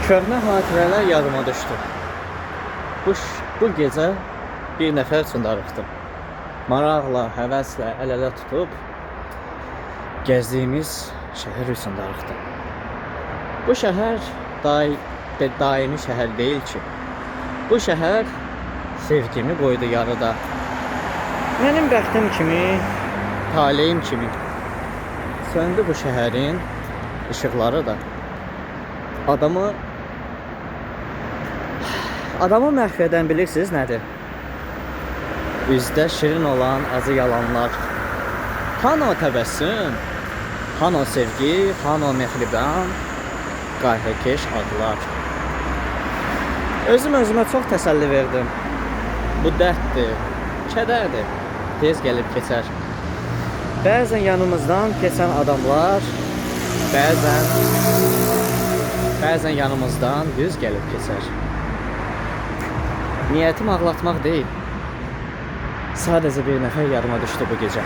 Köhnə xatirələr yadıma düşdü. Bu gecə bir nəfər üçün darıxdım. Maraqla, həvəslə, əl-ələ tutub gəzdiyimiz şəhər üçün darıxdım. Bu şəhər daimi şəhər deyil ki. Bu şəhər sevgimi qoydu yarıda. Mənim bəxtim kimi, taleyim kimi söndü bu şəhərin ışıqları da. Adamı məhv edən bilirsiniz nədir? Üzdə şirin olan acı yalanlar. Hano təbəssüm, hano sevgi, hano mehriban, qayğıkeş adlar. Özümə çox təsəlli verdim. Bu dərddir, kədərdir, tez gəlib keçər. Bəzən yanımızdan keçən adamlar, bəzən yanımızdan düz gəlib keçər. Niyyətim ağlatmaq deyil. Sadəcə bir nəfər yadıma düşdü bu gecə.